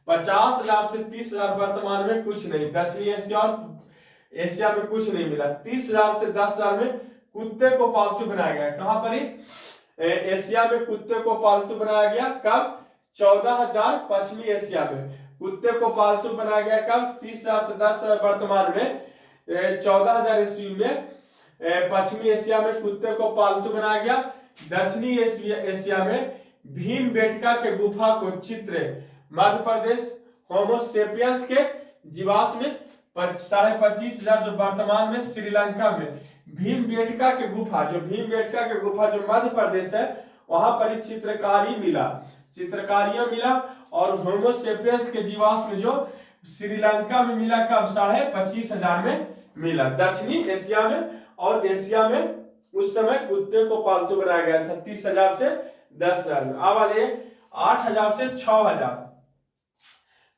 50,000 से 30,000 वर्तमान में कुछ नहीं, दक्षिणी एशिया और एशिया में कुछ नहीं मिला। 30,000 से 10,000 में कुत्ते को पालतू बनाया गया। कहां पर? एशिया में कुत्ते को पालतू बनाया गया कब? 14,000 पश्चिमी एशिया में। कुत्ते को पालतू बनाया गया कब? 30,000 से 10,000 वर्तमान में। 14,000 ईस्वी में पश्चिमी एशिया में कुत्ते को पालतू बनाया गया। दक्षिणी एशिया में भीमबेटका के गुफा को चित्र मध्य प्रदेश होमो सेपियंस के जीवाश्म 25,500 जो वर्तमान में श्रीलंका में भीमबेटका के गुफा जो मध्य प्रदेश है वहां पर चित्रकारियां मिला। और होमो सेपियंस के जीवाश्म जो श्रीलंका में मिला कब? 25,500 में मिला दक्षिणी एशिया में। और एशिया में उस समय कुत्ते को पालतू बनाया गया था 30,000 से 10,000 में। अब आ जाइए 8,000 से 6,000,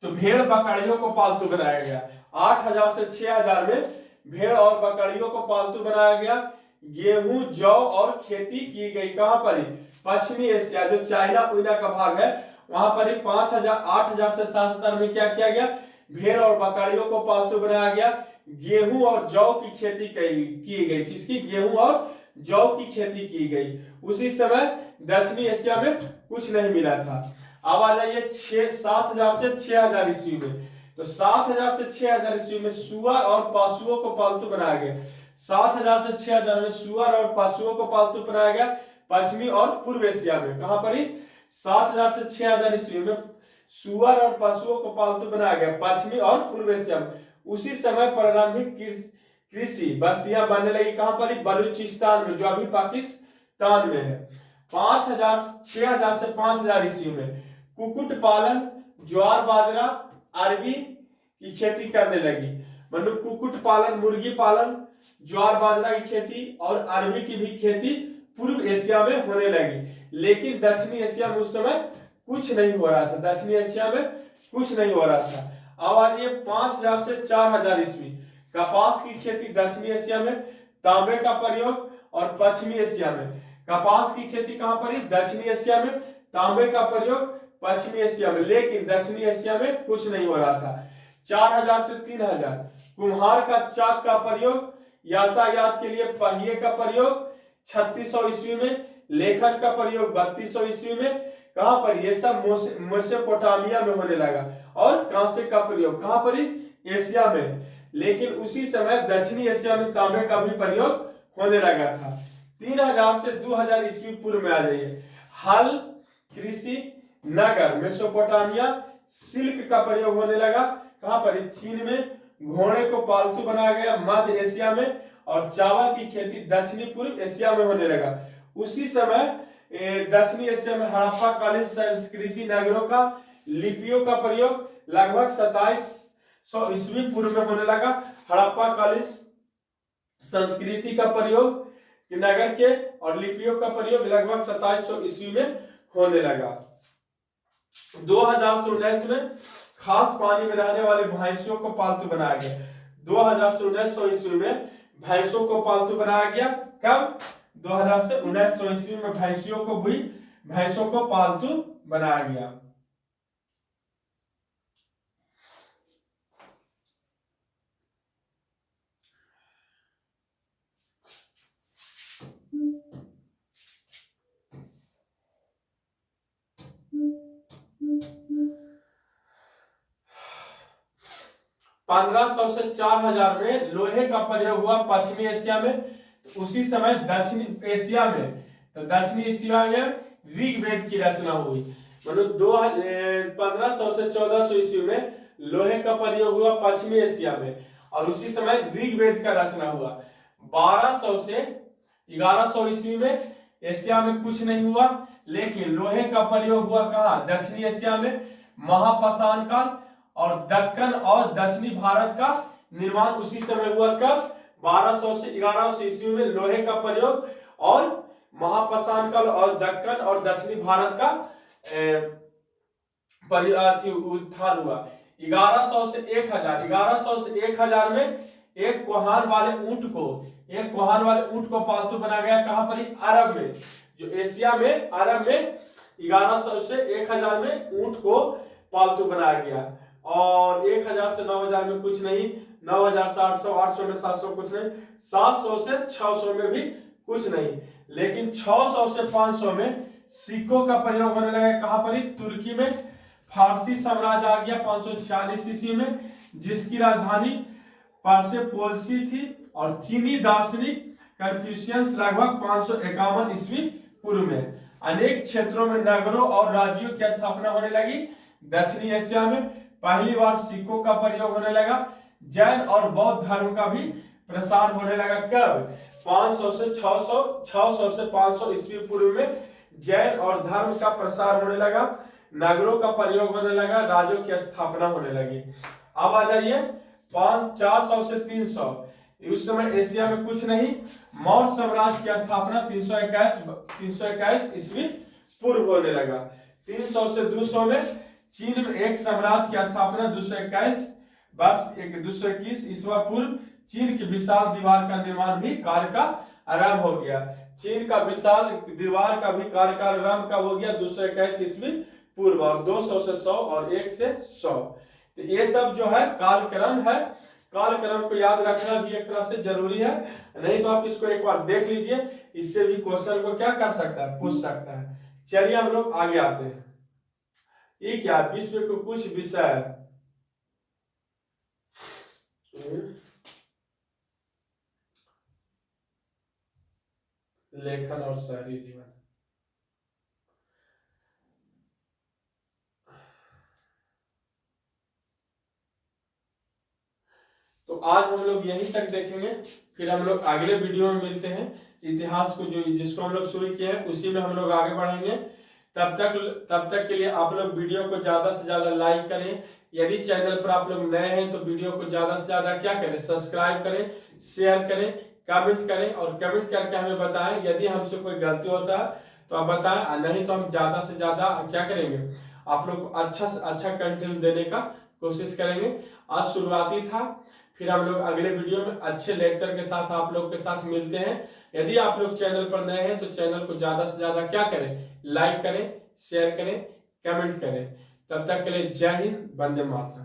तो भेड़ बकरियों को पालतू बनाया गया। 8,000 से 6,000 में भेड़ और बकरियों को पालतू बनाया गया। गेहूं जौ और खेती की गई कहां पर? पश्चिमी एशिया जो चाइना उइना का भाग है वहां पर 8,000 से 7,000 में क्या किया गया? भेड़ और बकरियों को पालतू बनाया गया। गेहूं और जौ की खेती की गई। किसकी? गेहूं और जौ की खेती की गई। उसी समय दक्षिणी एशिया में कुछ नहीं मिला था। अब आ जाइए 7,000 से 6,000 ईस्वी में। तो 7,000 से 6,000 ईस्वी में सुअर और पशुओं को पालतू बनाया गया। 7,000 से 6,000 में सुअर और पशुओं को पालतू बनाया गया पश्चिमी और पूर्व एशिया में। कहां पर? 7,000 से 6,000 ईस्वी में सुअर और पशुओं को पालतू बनाया गया पश्चिमी और पूर्व एशिया में। उसी समय प्रारंभिक कृषि बस्तियां बनने लगी। कहां पर? बलूचिस्तान में जो अभी पाकिस्तान में है। 6,000 से 5,000 ईस्वी में कुक्कुट पालन, ज्वार बाजरा अरबी की खेती करने लगी। मतलब कुक्कुट पालन, मुर्गी पालन, ज्वार बाजरा की खेती और अरबी की भी खेती पूर्व एशिया में होने लगी। लेकिन दक्षिणी एशिया में उस समय कुछ नहीं हो रहा था। अब आ जाइए 5,000 से 4,000 ईस्वी कपास की खेती दक्षिणी एशिया में, तांबे का प्रयोग और पश्चिमी एशिया में। कपास की खेती कहां पर? दक्षिणी एशिया में, तांबे का प्रयोग पश्चिमी एशिया में, लेकिन दक्षिणी एशिया में कुछ नहीं हो रहा था। 4,000 से 3,000 कुम्हार का चाक का प्रयोग, यातायात के लिए पहिए का प्रयोग 3600 ईस्वी में, लेखन का प्रयोग 3200 ईस्वी में। कहां पर? ये सब मेसोपोटामिया में होने लगा। और कांसे का प्रयोग कहां पर? एशिया में। लेकिन उसी समय दक्षिणी एशिया में तांबे का भी प्रयोग होने लगा था। 3,000 से 2,000 ईस्वी पूर्व में आ जाइए हल, कृषि, नगर, मेसोपोटामिया, सिल्क का प्रयोग होने लगा। कहां पर? चीन में। घोड़े को पालतू बनाया गया मध्य एशिया में, और चावल की खेती दक्षिणी पूर्व एशिया में होने लगा। उसी समय दक्षिणी एशिया में हड़प्पा कालीन संस्कृति नगरों का लिपियों का प्रयोग लगभग 2700 ईस्वी पूर्व में होने लगा। हड़प्पा कालीन संस्कृति का प्रयोग नगर के और लिपियों का प्रयोग लगभग 2700 ईस्वी में होने लगा। 2019 में खास पानी में रहने वाली भैंसियों को पालतू बनाया गया। 2019 ईस्वी में भैंसों को पालतू बनाया गया। कब? 2019 ईस्वी में भैंसों को पालतू बनाया गया। पंद्रह सौ से 4000 में लोहे का प्रयोग हुआ पश्चिमी एशिया में। तो उसी समय दक्षिणी एशिया में ऋग्वेद की रचना हुई। मतलब 1500 से 1400 ईस्वी में लोहे का प्रयोग हुआ पश्चिमी एशिया में और उसी समय ऋग्वेद का रचना हुआ। 1200 से 1100 ईस्वी में एशिया में कुछ नहीं हुआ, लेकिन लोहे का प्रयोग हुआ कहाँ? दक्षिणी एशिया में। महापाषाण काल और दक्कन और दक्षिणी भारत का निर्माण उसी समय हुआ। कब? 1200 से 1100 ईस्वी में लोहे का प्रयोग और महापाषाण काल और दक्कन और दक्षिणी भारत का उत्थान हुआ। 1100 से 1000 में एक कोहान वाले ऊंट को पालतू बनाया गया। कहां पर? अरब में। जो एशिया में, अरब में 1100 से 1000 में ऊंट को पालतू बनाया गया। और 1000 से 9000 में कुछ नहीं, 9000 से 800, 800 में 700 कुछ नहीं, 700 से 600 में भी कुछ नहीं, लेकिन 600 से 500 में सिक्कों का प्रयोग होने लगा। कहां पर? तुर्की में। फारसी साम्राज्य आ गया 546 ईस्वी में, जिसकी राजधानी पर्सेपोलिस थी। और चीनी दार्शनिक कन्फ्यूशियस लगभग 551 ईस्वी पूर्व में। अनेक क्षेत्रों में नगरों और राज्यों की स्थापना होने लगी। दक्षिणी एशिया में पहली बार सिक्कों का प्रयोग होने लगा। जैन और बौद्ध धर्म का भी प्रसार होने लगा। कब? 500 से 500 ईस्वी पूर्व में जैन और धर्म का प्रसार होने लगा, नगरों का प्रयोग होने लगा, राज्यों की स्थापना होने लगी। अब आ जाइए 400 से 300। उस समय एशिया में कुछ नहीं। मौर्य साम्राज्य की स्थापना 321 ईस्वी पूर्व होने लगा। 300 से 200 में चीन में एक साम्राज्य की स्थापना 221 ईस्वी पूर्व। चीन की विशाल दीवार का निर्माण भी कार्य का आरंभ हो गया। चीन का विशाल दीवार का भी कार्य का आरंभ कब हो गया? 221 ईस्वी पूर्व। और 200 से 100 और 1 से 100। तो ये सब जो है कालक्रम है। कालक्रम को याद रखना भी एक तरह से जरूरी है, नहीं तो आप इसको एक बार देख लीजिए, इससे भी क्वेश्चन को क्या कर सकता है? पूछ सकता है। चलिए हम लोग आगे आते हैं। ये क्या? विश्व के कुछ विषय, लेखन और शहरी जीवन। तो आज हम लोग यहीं तक देखेंगे, फिर हम लोग अगले वीडियो में मिलते हैं। इतिहास को जिसको हम लोग शुरू किए हैं उसी में हम लोग आगे बढ़ेंगे। तब तक के लिए आप लोग वीडियो को ज्यादा से ज्यादा लाइक करें। यदि चैनल पर आप लोग नए हैं तो वीडियो को ज्यादा से ज्यादा क्या करें? सब्सक्राइब करें, शेयर करें, कमेंट करें और कमेंट करके हमें बताएं। यदि हमसे कोई गलती होता है तो आप बताएं, नहीं तो हम ज्यादा से ज्यादा क्या करेंगे? आप लोग को अच्छा से अच्छा कंटेंट देने का कोशिश करेंगे। आज शुरुआती था, फिर हम लोग अगले वीडियो में अच्छे लेक्चर के साथ आप लोग के साथ मिलते हैं। यदि आप लोग चैनल पर नए हैं तो चैनल को ज्यादा से ज्यादा क्या करें? लाइक करें, शेयर करें, कमेंट करें। तब तक के लिए जय हिंद, वंदे मातरम।